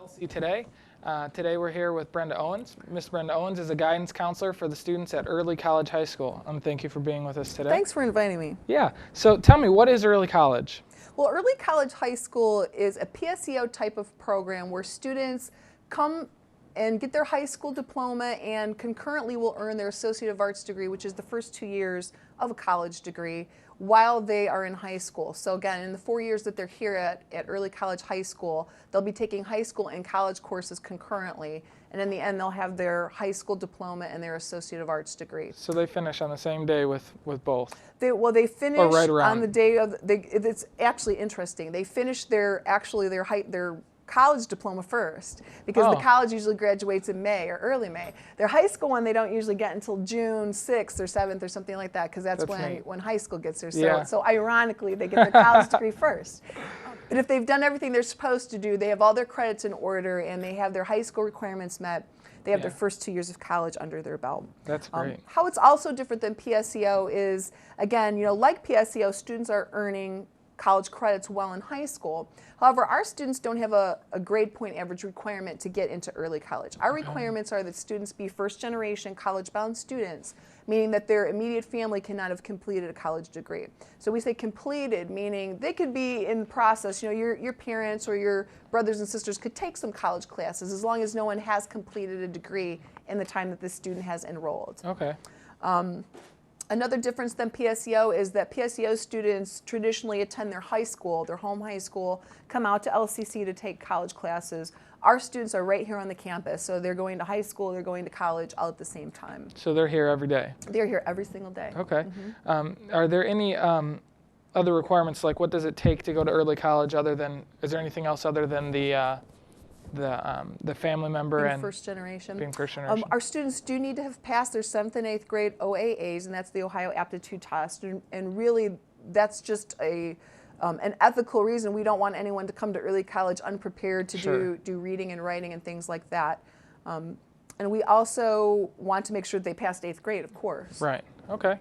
LCCC Today. Today we're here with Brenda Owens. Miss Brenda Owens is a guidance counselor for the students at Early College High School. Thank you for being with us today. Thanks for inviting me. Yeah, so tell me, what is Early College? Well, Early College High School is a PSEO type of program where students come and get their high school diploma and concurrently will earn their Associate of Arts degree, which is the first 2 years of a college degree, while they are in high school. So again, in the 4 years that they're here at Early College High School, they'll be taking high school and college courses concurrently, and in the end they'll have their high school diploma and their Associate of Arts degree. So they finish on the same day with both? They finish right around. on the day of, it's actually interesting, they finish their college diploma first, because the college usually graduates in May or early May. Their high school one they don't usually get until June 6th or 7th or something like that, because that's when high school gets there. So, yeah. so ironically, they get their college degree first. But if they've done everything they're supposed to do, they have all their credits in order, and they have their high school requirements met, they have their first 2 years of college under their belt. That's great. How it's also different than PSEO is, again, like PSEO, students are earning college credits while in high school. However, our students don't have a grade point average requirement to get into early college. Our requirements are that students be first generation college bound students, meaning that their immediate family cannot have completed a college degree. So we say completed, meaning they could be in the process, your parents or your brothers and sisters could take some college classes as long as no one has completed a degree in the time that the student has enrolled. Okay. Another difference than PSEO is that PSEO students traditionally attend their high school, their home high school, come out to LCC to take college classes. Our students are right here on the campus, so they're going to high school, they're going to college all at the same time. So they're here every day? They're here every single day. Okay. Are there any other requirements, like what does it take to go to early college is there anything else other than the family member being first generation? Being first generation. Our students do need to have passed their 7th and 8th grade OAAs, and that's the Ohio Aptitude Test. And really, that's just an ethical reason. We don't want anyone to come to early college unprepared to do reading and writing and things like that. And we also want to make sure that they passed 8th grade, of course. Right. Okay.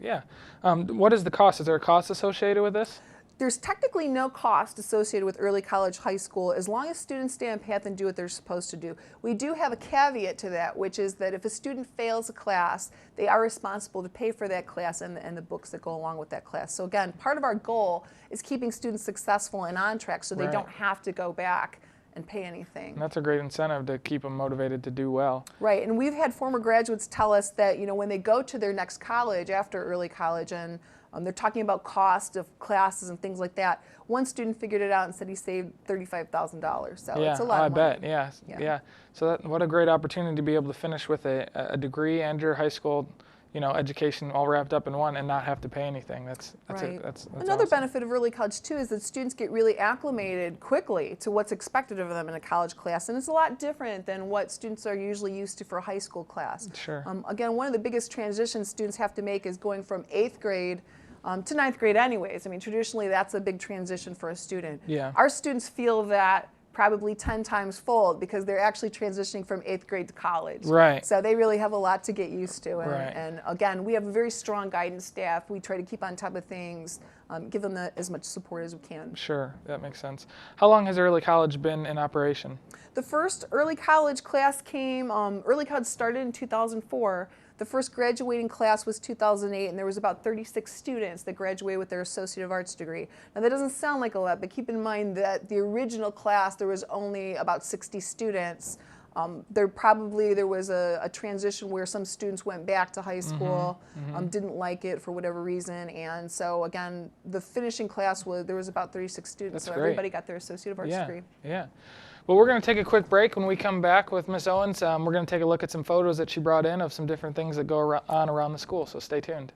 Yeah. What is the cost? Is there a cost associated with this? There's technically no cost associated with early college high school as long as students stay on path and do what they're supposed to do. We do have a caveat to that, which is that if a student fails a class, they are responsible to pay for that class and the books that go along with that class. So again, part of our goal is keeping students successful and on track so they don't have to go back and pay anything. And that's a great incentive to keep them motivated to do well. Right, and we've had former graduates tell us that when they go to their next college after early college and they're talking about cost of classes and things like that. One student figured it out and said he saved $35,000. So it's a lot of money. I bet. Yeah. So what a great opportunity to be able to finish with a degree and your high school, education all wrapped up in one and not have to pay anything. That's another awesome. benefit of early college too is that students get really acclimated quickly to what's expected of them in a college class, and it's a lot different than what students are usually used to for a high school class. Sure. Again, one of the biggest transitions students have to make is going from 8th grade to 9th grade anyways. I mean, traditionally that's a big transition for a student. Yeah. Our students feel that probably 10 times fold because they're actually transitioning from 8th grade to college. Right. So they really have a lot to get used to. And, and again, we have a very strong guidance staff. We try to keep on top of things, give them as much support as we can. Sure, that makes sense. How long has early college been in operation? The first early college class came, early college started in 2004. The first graduating class was 2008, and there was about 36 students that graduated with their Associate of Arts degree. Now that doesn't sound like a lot, but keep in mind that the original class, there was only about 60 students. There was a transition where some students went back to high school, didn't like it for whatever reason, and so again, the finishing class there was about 36 students, That's so great. everybody got their Associate of Arts degree. Yeah. Well, we're going to take a quick break. When we come back with Ms. Owens, we're going to take a look at some photos that she brought in of some different things that go on around the school, so stay tuned.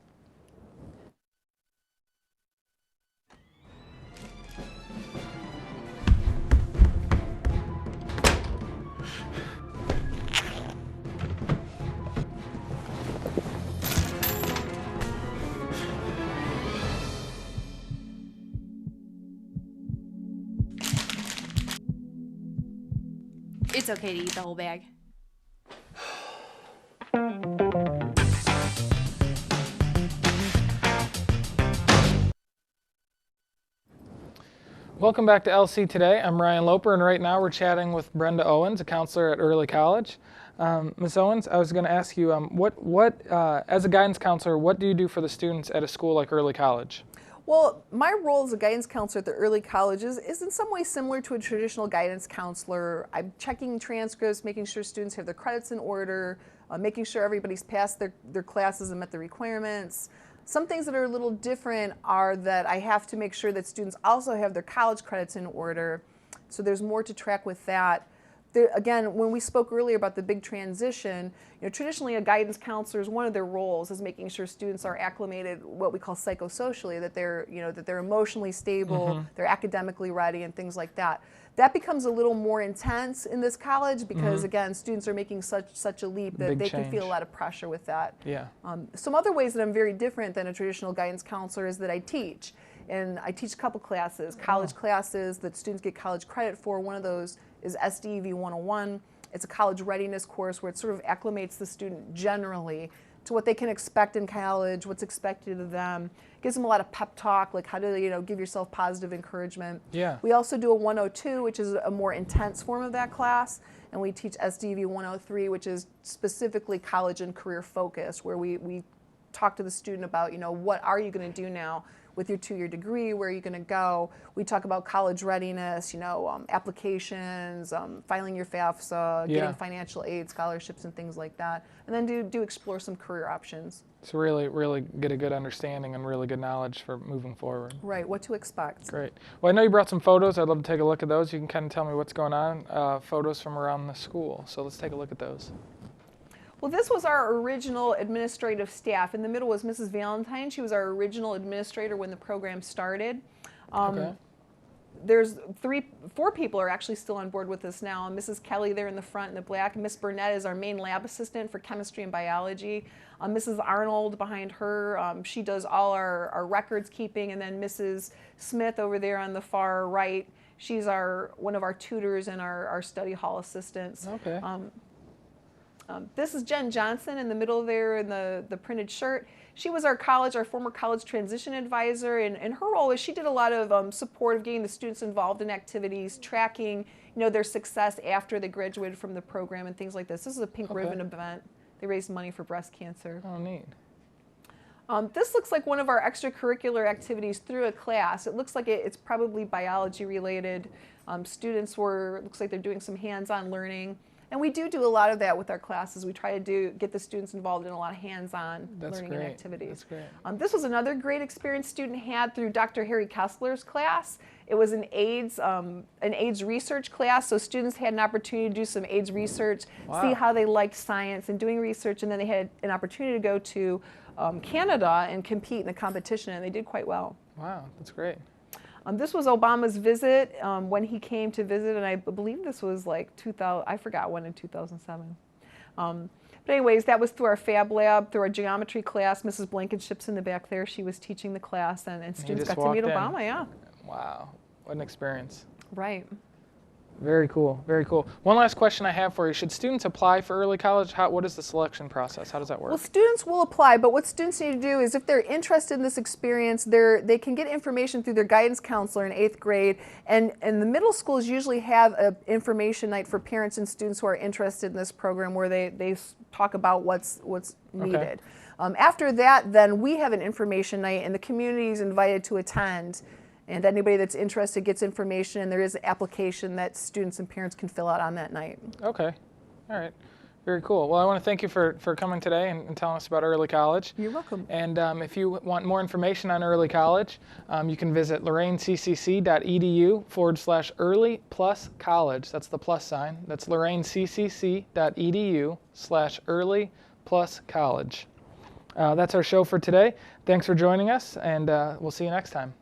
It's okay to eat the whole bag. Welcome back to LC Today. I'm Ryan Loper, and right now we're chatting with Brenda Owens, a counselor at Early College. Ms. Owens, I was going to ask you, as a guidance counselor, what do you do for the students at a school like Early College? Well, my role as a guidance counselor at the early colleges is in some ways similar to a traditional guidance counselor. I'm checking transcripts, making sure students have their credits in order, making sure everybody's passed their classes and met the requirements. Some things that are a little different are that I have to make sure that students also have their college credits in order. So there's more to track with that. Again, when we spoke earlier about the big transition, traditionally a guidance counselor's one of their roles is making sure students are acclimated, what we call psychosocially, that they're emotionally stable, they're academically ready, and things like that. That becomes a little more intense in this college because again, students are making such a leap that they can feel a lot of pressure with that. Yeah. Some other ways that I'm very different than a traditional guidance counselor is that I teach. And I teach a couple classes, college classes that students get college credit for. One of those is SDEV 101. It's a college readiness course where it sort of acclimates the student generally to what they can expect in college, what's expected of them. Gives them a lot of pep talk, like how to give yourself positive encouragement. Yeah. We also do a 102, which is a more intense form of that class. And we teach SDEV 103, which is specifically college and career focused, where we talk to the student about, what are you going to do now with your 2-year degree, where are you going to go? We talk about college readiness, applications, filing your FAFSA, getting financial aid, scholarships, and things like that. And then do explore some career options. So really get a good understanding and really good knowledge for moving forward. Right, what to expect. Great. Well, I know you brought some photos. I'd love to take a look at those. You can kind of tell me what's going on, photos from around the school. So let's take a look at those. Well, this was our original administrative staff. In the middle was Mrs. Valentine. She was our original administrator when the program started. Okay. There's 4 people are actually still on board with us now. Mrs. Kelly there in the front in the black. Miss Burnett is our main lab assistant for chemistry and biology. Mrs. Arnold behind her, she does all our records keeping. And then Mrs. Smith over there on the far right, she's one of our tutors and our study hall assistants. Okay. This is Jen Johnson in the middle there in the printed shirt. She was our former college transition advisor, and her role is she did a lot of support of getting the students involved in activities, tracking their success after they graduated from the program and things like this. This is a pink ribbon event. They raised money for breast cancer. Oh, neat. This looks like one of our extracurricular activities through a class. It looks like it's probably biology related. Looks like they're doing some hands-on learning. And we do a lot of that with our classes. We try to get the students involved in a lot of hands-on learning and activities. That's great. This was another great experience student had through Dr. Harry Kessler's class. It was an AIDS research class, so students had an opportunity to do some AIDS research, see how they liked science and doing research, and then they had an opportunity to go to Canada and compete in a competition, and they did quite well. Wow, that's great. This was Obama's visit when he came to visit, and I believe this was like 2000, I forgot when in 2007. But anyways, that was through our Fab Lab, through our geometry class. Mrs. Blankenship's in the back there. She was teaching the class, and students got to meet Obama, yeah. Wow, what an experience. Right. Very cool, very cool. One last question I have for you. Should students apply for early college? What is the selection process? How does that work? Well, students will apply, but what students need to do is if they're interested in this experience, they can get information through their guidance counselor in 8th grade, and the middle schools usually have an information night for parents and students who are interested in this program where they talk about what's needed. After that, then we have an information night, and the community is invited to attend. And anybody that's interested gets information, and there is an application that students and parents can fill out on that night. Okay. All right. Very cool. Well, I want to thank you for coming today and telling us about early college. You're welcome. And if you want more information on early college, you can visit loraineccc.edu/early+college. That's the plus sign. That's loraineccc.edu/early+college. That's our show for today. Thanks for joining us, and we'll see you next time.